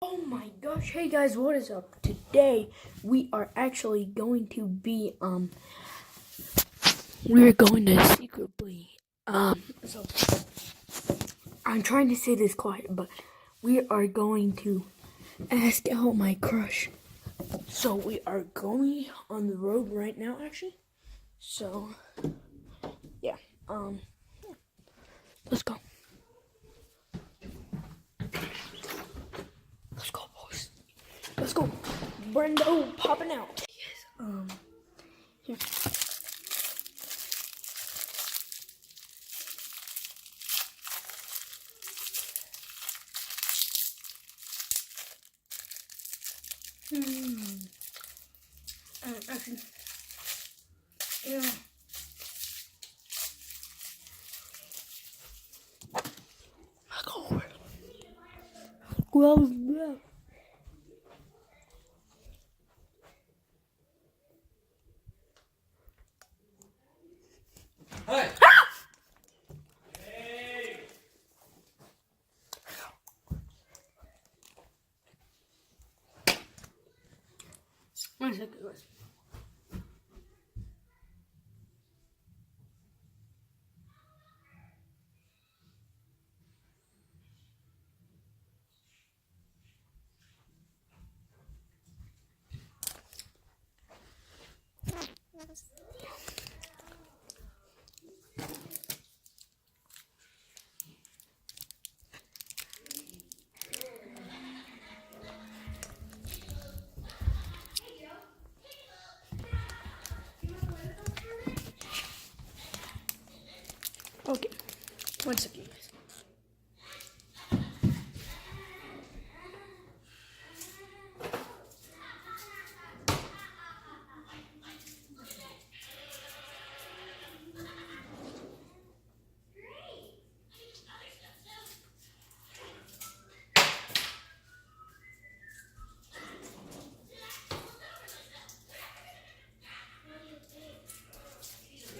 Oh my gosh, hey guys, what is up? Today we are actually going to be we're going to secretly so I'm trying to say this quiet, but we are going to ask out my crush. So we are going on the road right now actually. So yeah, let's go. Let's go, boys. Let's go. Brendo popping out. Yes, here. Actually, yeah. Go over. Well, yeah. Hey! 1 second, guys. Okay, 1 second, guys.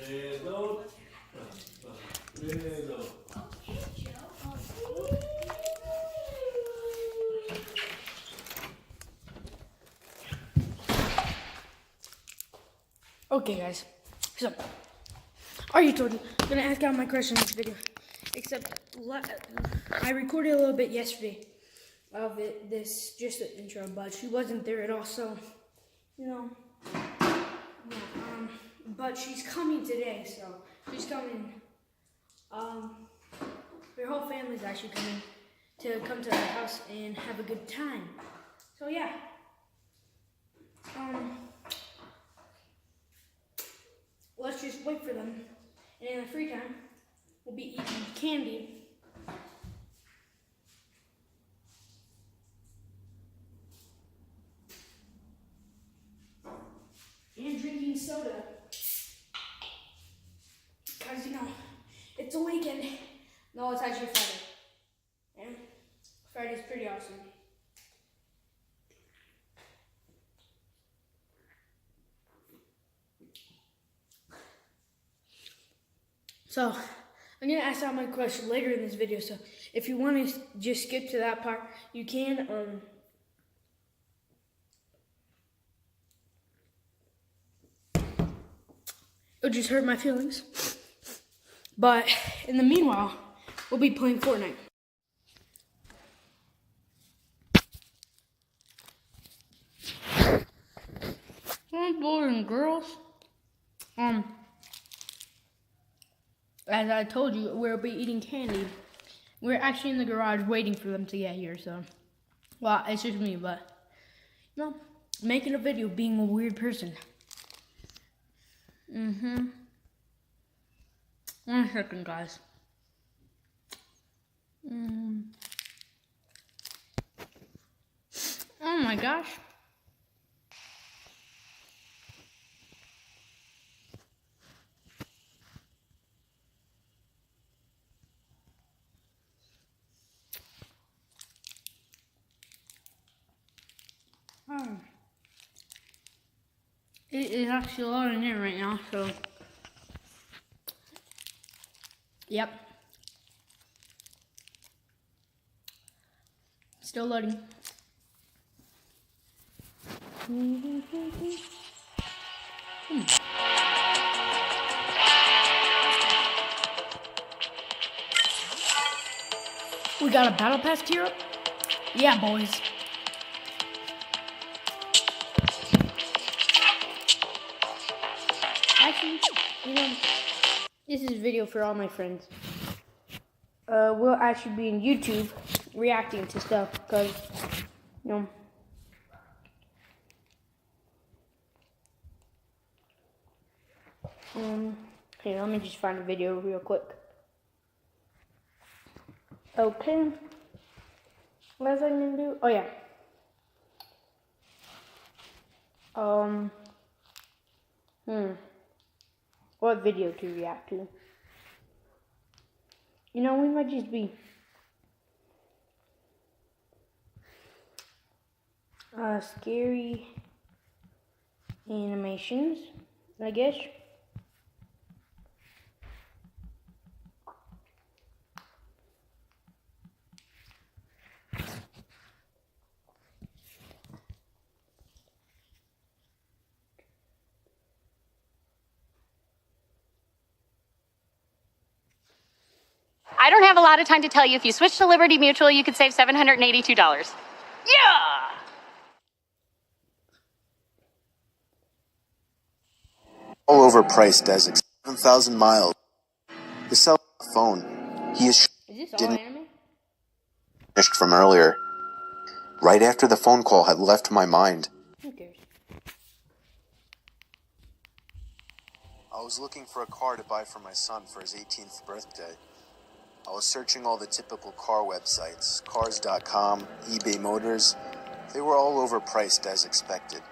Credo. Credo. Okay, guys. So, already told you, I'm gonna ask out my crush in this video. Except, I recorded a little bit yesterday of it, just the intro, but she wasn't there at all, so, you know, yeah, but she's coming today, so, she's coming, her whole family's actually coming to come to our house and have a good time. So, yeah, let's just wait for them, and in the free time, we'll be eating candy. And drinking soda. Because, you know, it's a weekend. No, it's actually Friday. And Friday's pretty awesome. So, I'm going to ask out my question later in this video. So, if you want to just skip to that part, you can. It'll just hurt my feelings. But, in the meanwhile, we'll be playing Fortnite. Hey, boys and girls. As I told you, we'll be eating candy. We're actually in the garage waiting for them to get here, so. Well, it's just me, but, you know, making a video, being a weird person. 1 second, guys. Oh my gosh. It is actually loading in right now, so. Yep. Still loading. We got a battle pass tier up? Yeah, boys. Actually, this is a video for all my friends. We'll actually be in YouTube reacting to stuff because, here, let me just find a video real quick. Okay. What was I gonna do? Oh, yeah. What video to react to? We might just be scary animations, I guess. I don't have a lot of time to tell you. If you switch to Liberty Mutual, you could save $782. Yeah! All overpriced as 7,000 miles. The cell phone. He is this all didn't anime? finished from earlier. Right after the phone call had left my mind. Who cares? I was looking for a car to buy for my son for his 18th birthday. I was searching all the typical car websites, Cars.com, eBay Motors. They were all overpriced as expected.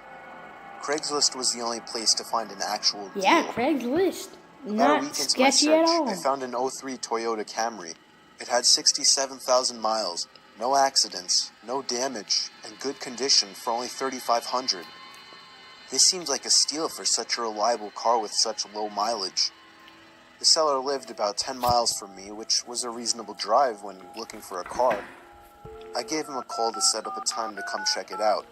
Craigslist was the only place to find an actual deal. Yeah, Craigslist. About a Not week into my sketchy at search, all. I found an 03 Toyota Camry. It had 67,000 miles, no accidents, no damage, and good condition for only $3,500. This seems like a steal for such a reliable car with such low mileage. The seller lived about 10 miles from me, which was a reasonable drive when looking for a car. I gave him a call to set up a time to come check it out.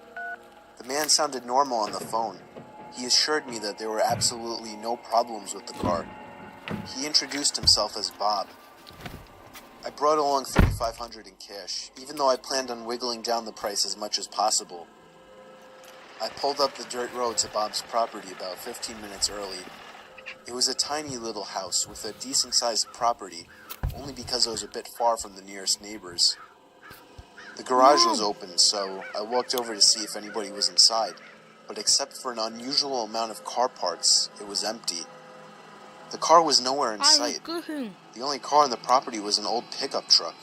The man sounded normal on the phone. He assured me that there were absolutely no problems with the car. He introduced himself as Bob. I brought along $3,500 in cash, even though I planned on wiggling down the price as much as possible. I pulled up the dirt road to Bob's property about 15 minutes early. It was a tiny little house with a decent-sized property, only because it was a bit far from the nearest neighbors. The garage was open, so I walked over to see if anybody was inside, but except for an unusual amount of car parts, it was empty. The car was nowhere in sight. The only car on the property was an old pickup truck.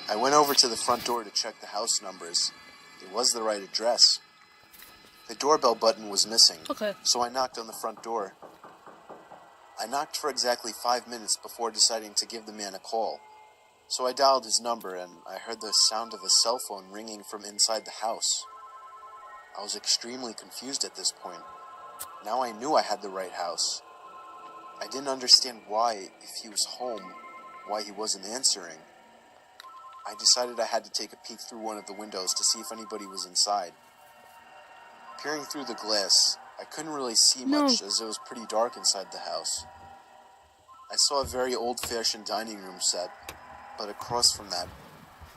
I went over to the front door to check the house numbers. It was the right address. The doorbell button was missing, so I knocked on the front door. I knocked for exactly 5 minutes before deciding to give the man a call. So I dialed his number, and I heard the sound of a cell phone ringing from inside the house. I was extremely confused at this point. Now I knew I had the right house. I didn't understand why, if he was home, why he wasn't answering. I decided I had to take a peek through one of the windows to see if anybody was inside. Peering through the glass, I couldn't really see much as it was pretty dark inside the house. I saw a very old-fashioned dining room set, but across from that,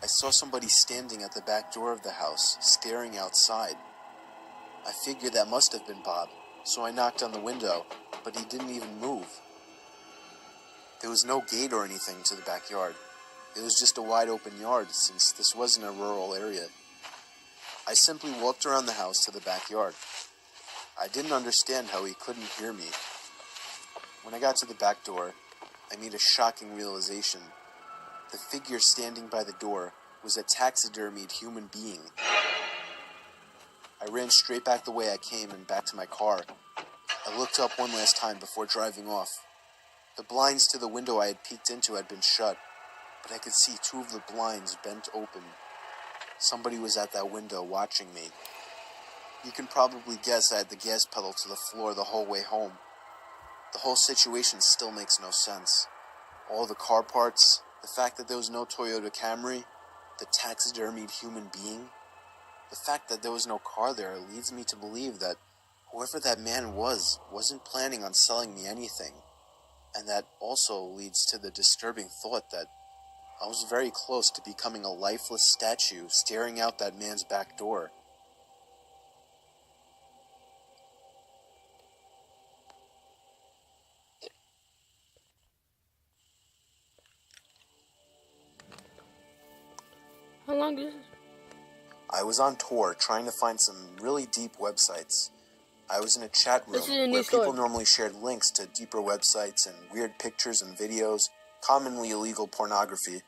I saw somebody standing at the back door of the house, staring outside. I figured that must have been Bob, so I knocked on the window, but he didn't even move. There was no gate or anything to the backyard. It was just a wide-open yard, since this wasn't a rural area. I simply walked around the house to the backyard. I didn't understand how he couldn't hear me. When I got to the back door, I made a shocking realization. The figure standing by the door was a taxidermied human being. I ran straight back the way I came and back to my car. I looked up one last time before driving off. The blinds to the window I had peeked into had been shut, but I could see two of the blinds bent open. Somebody was at that window watching me. You can probably guess I had the gas pedal to the floor the whole way home. The whole situation still makes no sense. All the car parts, the fact that there was no Toyota Camry, the taxidermied human being. The fact that there was no car there leads me to believe that whoever that man wasn't planning on selling me anything. And that also leads to the disturbing thought that I was very close to becoming a lifeless statue staring out that man's back door. How long is this? I was on tour trying to find some really deep websites. I was in a chat room This is a new where people story. normally shared links to deeper websites and weird pictures and videos, commonly illegal pornography.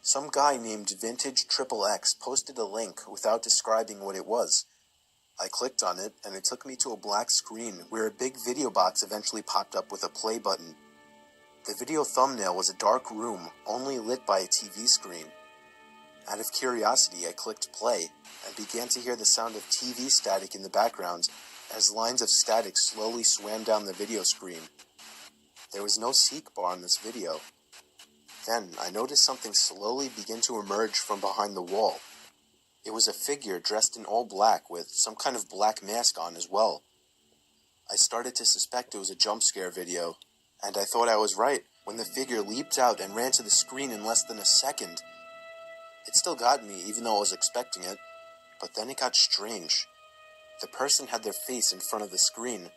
Some guy named Vintage Triple X posted a link without describing what it was. I clicked on it, and it took me to a black screen where a big video box eventually popped up with a play button. The video thumbnail was a dark room, only lit by a TV screen. Out of curiosity, I clicked play, and began to hear the sound of TV static in the background as lines of static slowly swam down the video screen. There was no seek bar on this video. Then, I noticed something slowly begin to emerge from behind the wall. It was a figure dressed in all black with some kind of black mask on as well. I started to suspect it was a jump scare video, and I thought I was right when the figure leaped out and ran to the screen in less than a second. It still got me, even though I was expecting it, but then it got strange. The person had their face in front of the screen,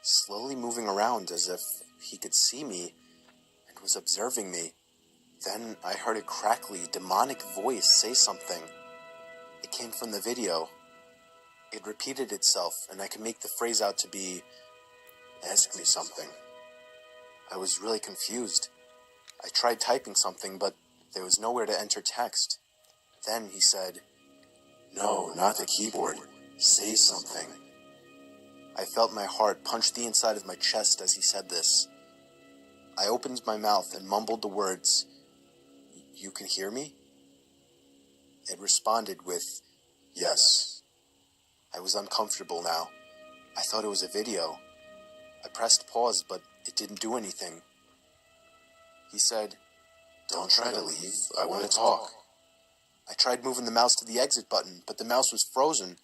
slowly moving around as if he could see me and was observing me. Then I heard a crackly, demonic voice say something. It came from the video. It repeated itself, and I could make the phrase out to be, "Ask me something." I was really confused. I tried typing something, but there was nowhere to enter text. Then he said, "No, not the keyboard. Say something." I felt my heart punch the inside of my chest as he said this. I opened my mouth and mumbled the words, "You can hear me?" It responded with, "Yes." I was uncomfortable now. I thought it was a video. I pressed pause, but it didn't do anything. He said, "Don't try to leave. I want to talk." I tried moving the mouse to the exit button, but the mouse was frozen.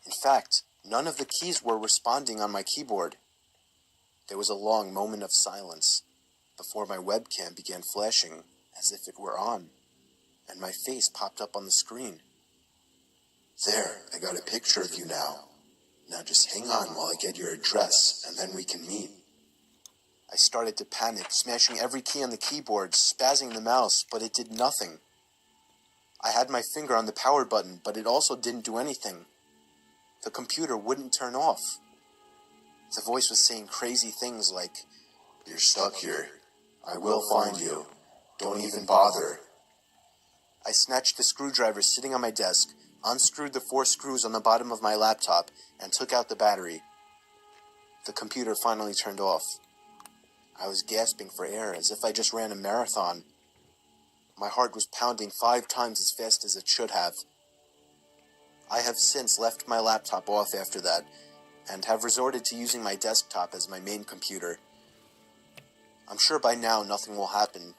In fact, none of the keys were responding on my keyboard. There was a long moment of silence before my webcam began flashing as if it were on, and my face popped up on the screen. "There, I got a picture of you now. Now just hang on while I get your address, and then we can meet." I started to panic, smashing every key on the keyboard, spazzing the mouse, but it did nothing. I had my finger on the power button, but it also didn't do anything. The computer wouldn't turn off. The voice was saying crazy things like, "You're stuck here. I will find you. Don't even bother." I snatched the screwdriver sitting on my desk, unscrewed the 4 screws on the bottom of my laptop, and took out the battery. The computer finally turned off. I was gasping for air as if I just ran a marathon. My heart was pounding 5 times as fast as it should have. I have since left my laptop off after that, and have resorted to using my desktop as my main computer. I'm sure by now nothing will happen.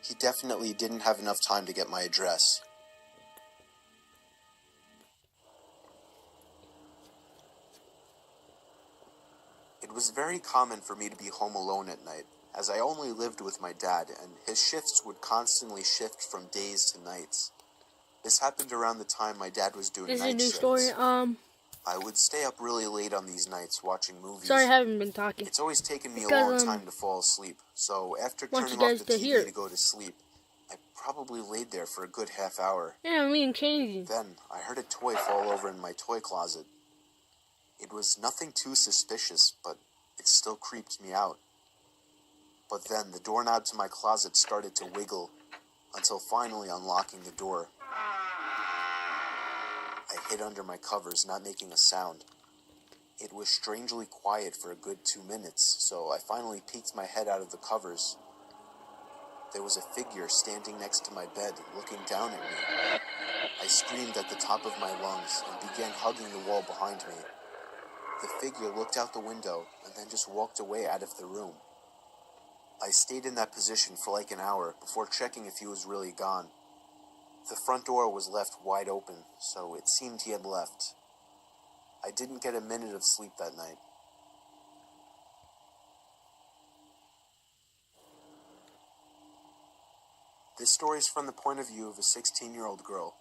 He definitely didn't have enough time to get my address. It was very common for me to be home alone at night, as I only lived with my dad, and his shifts would constantly shift from days to nights. This happened around the time my dad was doing This is a night new shifts. story. I would stay up really late on these nights watching movies. Sorry, I haven't been talking. It's always taken me a Because, long time to fall asleep, so after want turning you off guys the to TV hear. to go to sleep, I probably laid there for a good half hour. Yeah, me and changing. Then, I heard a toy fall over in my toy closet. It was nothing too suspicious, but it still creeped me out. But then, the doorknob to my closet started to wiggle, until finally unlocking the door. I hid under my covers, not making a sound. It was strangely quiet for a good 2 minutes, so I finally peeked my head out of the covers. There was a figure standing next to my bed, looking down at me. I screamed at the top of my lungs and began hugging the wall behind me. The figure looked out the window and then just walked away out of the room. I stayed in that position for like an hour before checking if he was really gone. The front door was left wide open, so it seemed he had left. I didn't get a minute of sleep that night. This story is from the point of view of a 16-year-old girl.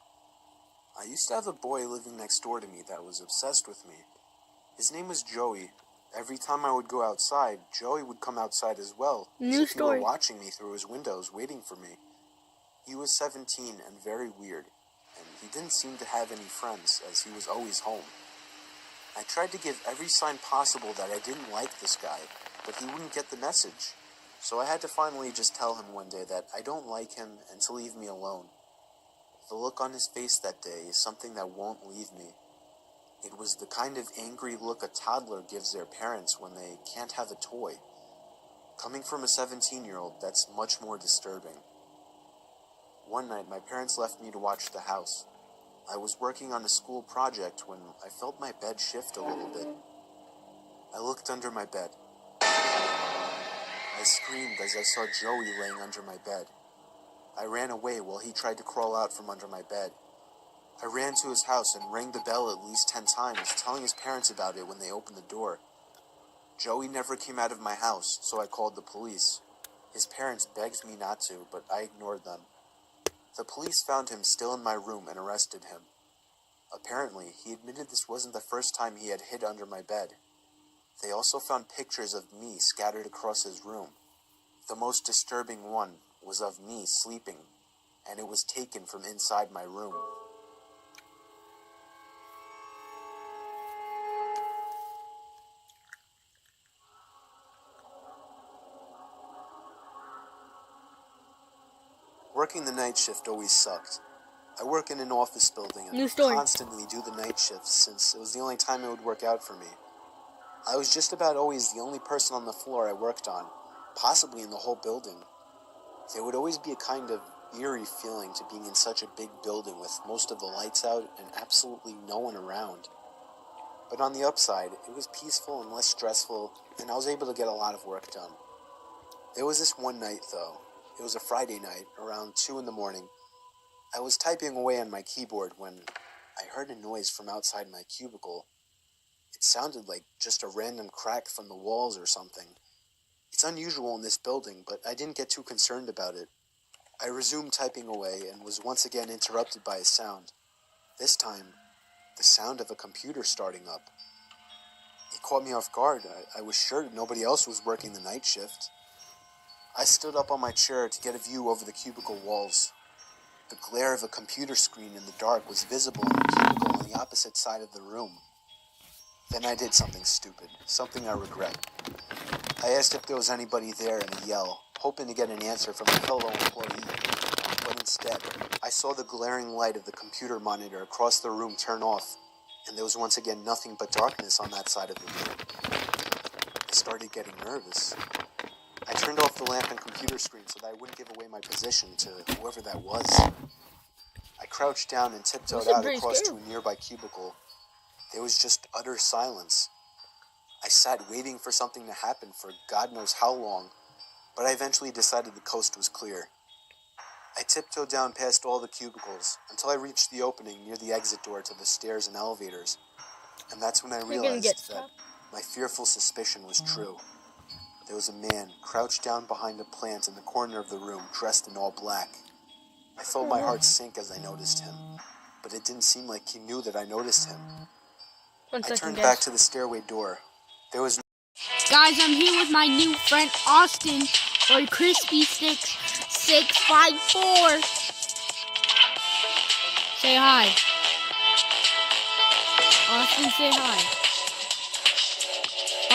I used to have a boy living next door to me that was obsessed with me. His name was Joey. Every time I would go outside, Joey would come outside as well, as if he were watching me through his windows, waiting for me. He was 17 and very weird, and he didn't seem to have any friends, as he was always home. I tried to give every sign possible that I didn't like this guy, but he wouldn't get the message. So I had to finally just tell him one day that I don't like him and to leave me alone. The look on his face that day is something that won't leave me. It was the kind of angry look a toddler gives their parents when they can't have a toy. Coming from a 17-year-old, that's much more disturbing. One night, my parents left me to watch the house. I was working on a school project when I felt my bed shift a little bit. I looked under my bed. I screamed as I saw Joey laying under my bed. I ran away while he tried to crawl out from under my bed. I ran to his house and rang the bell at least 10 times, telling his parents about it when they opened the door. Joey never came out of my house, so I called the police. His parents begged me not to, but I ignored them. The police found him still in my room and arrested him. Apparently, he admitted this wasn't the first time he had hid under my bed. They also found pictures of me scattered across his room. The most disturbing one was of me sleeping, and it was taken from inside my room. Working the night shift always sucked. I work in an office building and constantly do the night shifts since it was the only time it would work out for me. I was just about always the only person on the floor I worked on, possibly in the whole building. There would always be a kind of eerie feeling to being in such a big building with most of the lights out and absolutely no one around. But on the upside, it was peaceful and less stressful, and I was able to get a lot of work done. There was this one night, though. It was a Friday night, around 2 in the morning. I was typing away on my keyboard when I heard a noise from outside my cubicle. It sounded like just a random crack from the walls or something. It's unusual in this building, but I didn't get too concerned about it. I resumed typing away and was once again interrupted by a sound. This time, the sound of a computer starting up. It caught me off guard. I was sure nobody else was working the night shift. I stood up on my chair to get a view over the cubicle walls. The glare of a computer screen in the dark was visible in the cubicle on the opposite side of the room. Then I did something stupid, something I regret. I asked if there was anybody there in a yell, hoping to get an answer from a fellow employee. But instead, I saw the glaring light of the computer monitor across the room turn off, and there was once again nothing but darkness on that side of the room. I started getting nervous. I turned off the lamp and computer screen so that I wouldn't give away my position to whoever that was. I crouched down and tiptoed out across to a nearby cubicle. There was just utter silence. I sat waiting for something to happen for God knows how long, but I eventually decided the coast was clear. I tiptoed down past all the cubicles until I reached the opening near the exit door to the stairs and elevators, and that's when I realized that my fearful suspicion was true. There was a man crouched down behind a plant in the corner of the room, dressed in all black. I felt my heart sink as I noticed him, but it didn't seem like he knew that I noticed him. I turned back to the stairway door. There was no... Guys, I'm here with my new friend Austin, or Crispy Sticks 654. Say hi. Austin, say hi.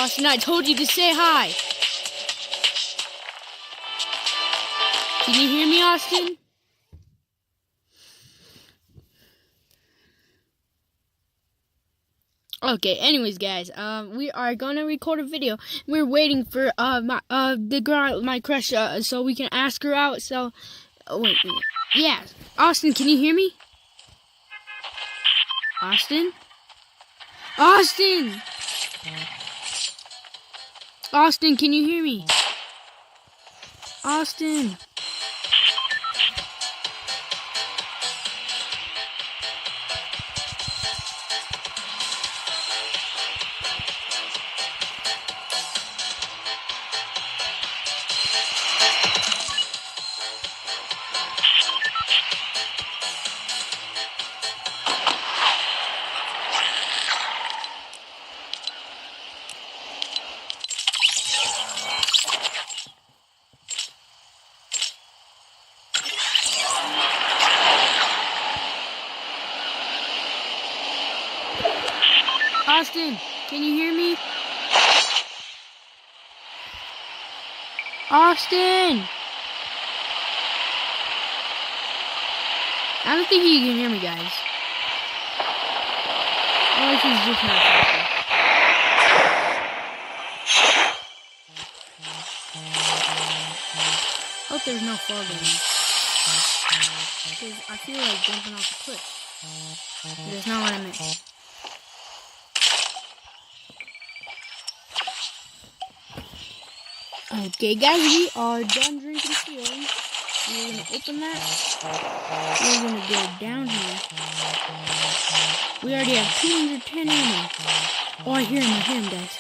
Austin, I told you to say hi. Can you hear me, Austin? Okay, anyways, guys, we are gonna record a video. We're waiting for the girl, my crush, so we can ask her out. So, wait, yeah, Austin, can you hear me? Austin, Austin, Austin, can you hear me? Austin. Austin, can you hear me? Austin! I don't think he can hear me, guys. Or he's just not talking. Hope there's no fog in here. Because I feel like jumping off a cliff. But that's not what I meant. Okay, guys, we are done drinking fuel. We're gonna open that. We're gonna go down here. We already have 210 ammo. Oh, I hear him, guys.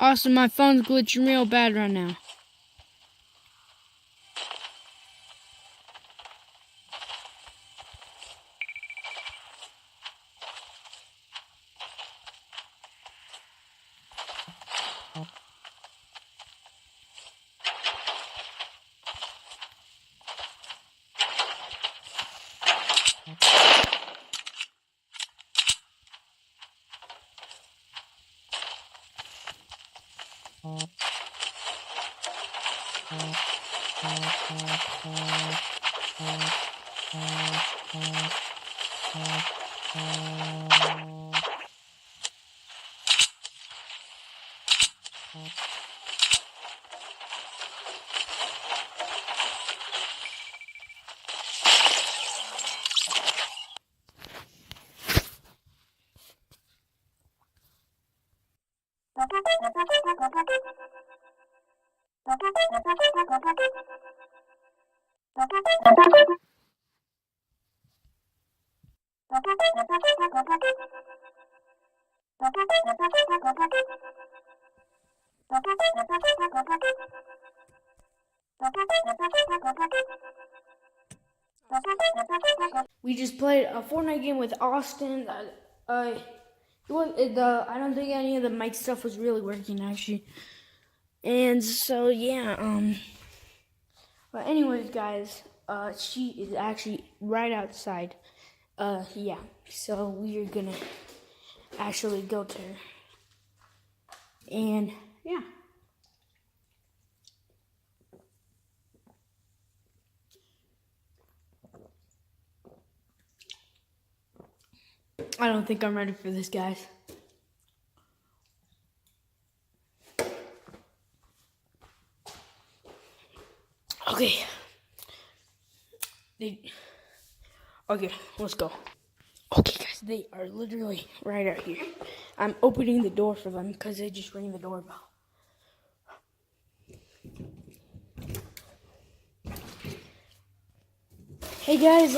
Austin, my phone's glitching real bad right now. We just played a Fortnite game with Austin. I don't think any of the mic stuff was really working actually. And so yeah, but anyways, guys, she is actually right outside. Yeah. So we are gonna actually go to her. And yeah. I don't think I'm ready for this, guys. Okay. Okay, let's go. Okay, guys, they are literally right out here. I'm opening the door for them because they just rang the doorbell. Hey, guys,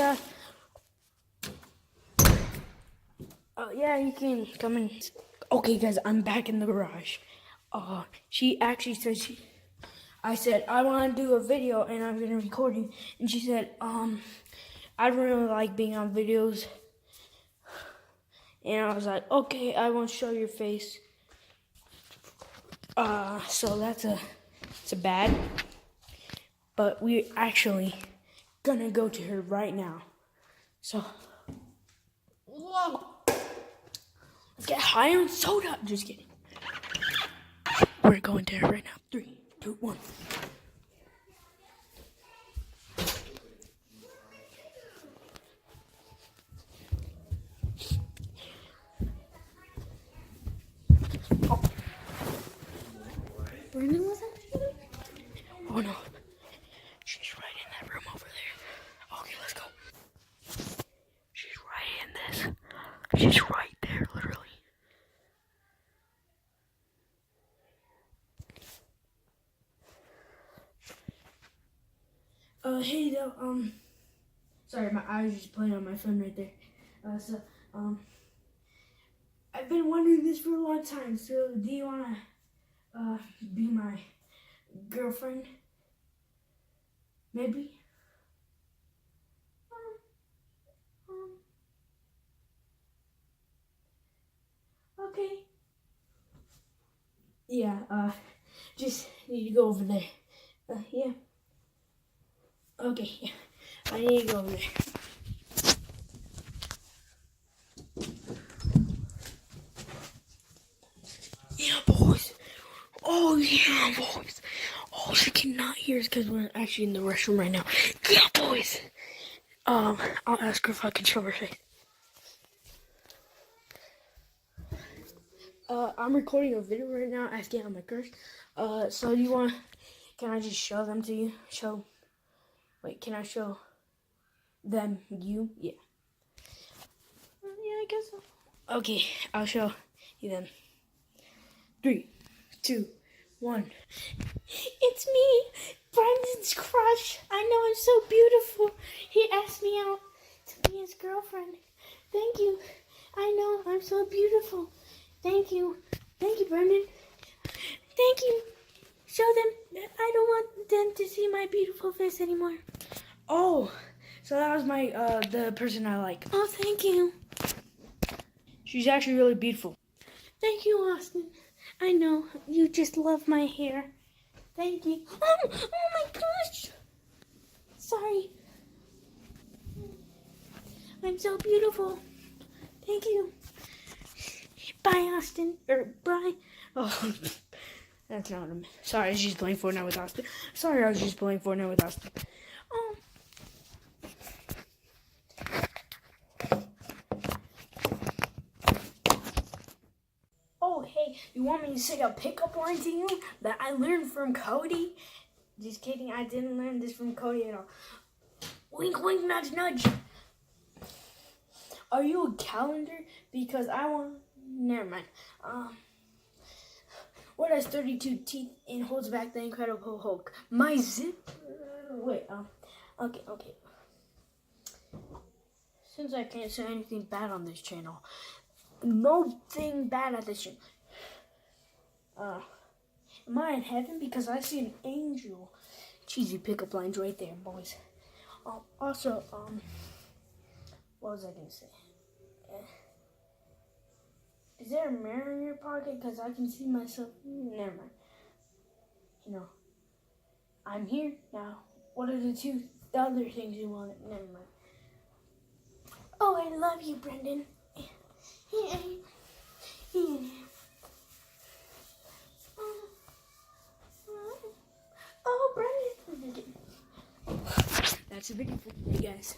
yeah, you can come in. Okay, guys, I'm back in the garage. She actually said I said, I want to do a video and I'm going to record you. And she said, I really like being on videos. And I was like, okay, I won't show your face. So it's a bad. But we're actually gonna go to her right now. So, whoa. Let's get high on soda. Just kidding. We're going to her right now. 3, 2, 1. Brandon was actually? Oh no. She's right in that room over there. Okay, let's go. She's right in this. She's right there, literally. Hey though, sorry, I was just playing on my phone right there. I've been wondering this for a long time, so do you wanna, be my girlfriend? Maybe? Yeah, just need to go over there. Yeah. Okay, yeah. I need to go over there. Yeah, boys. Oh, yeah, boys. Oh, she cannot hear us because we're actually in the restroom right now. Yeah, boys. I'll ask her if I can show her face. I'm recording a video right now asking how my curse. So you want, can I just show them to you? Wait, can I show them you? Yeah. Yeah, I guess so. Okay, I'll show you them. 3, 2, 1. It's me, Brendan's crush. I know I'm so beautiful. He asked me out to be his girlfriend. Thank you. I know I'm so beautiful. Thank you. Thank you, Brendan. Thank you. Show them. I don't want them to see my beautiful face anymore. Oh, so that was my the person I like. Oh, thank you. She's actually really beautiful. Thank you, Austin. I know you just love my hair. Thank you. Oh my gosh. Sorry. I'm so beautiful. Thank you. Bye, Austin. Or bye. Oh, that's not him. Sorry, I was just playing Fortnite with Austin. Sorry, I was just playing Fortnite with Austin. Oh. Oh, hey, you want me to say a pickup line to you that I learned from Cody? Just kidding, I didn't learn this from Cody at all. Wink, wink, nudge, nudge. Are you a calendar? Because I want... Never mind. What has 32 teeth and holds back the Incredible Hulk? My zip... Wait, okay. Since I can't say anything bad on this channel, nothing bad at this channel. Am I in heaven? Because I see an angel. Cheesy pickup lines right there, boys. Also, what was I gonna say? Is there a mirror in your pocket? Because I can see myself. Never mind. You know, I'm here now. What are the other things you wanted? Never mind. Oh, I love you, Brendan. Oh, Brendan. That's a video for you guys.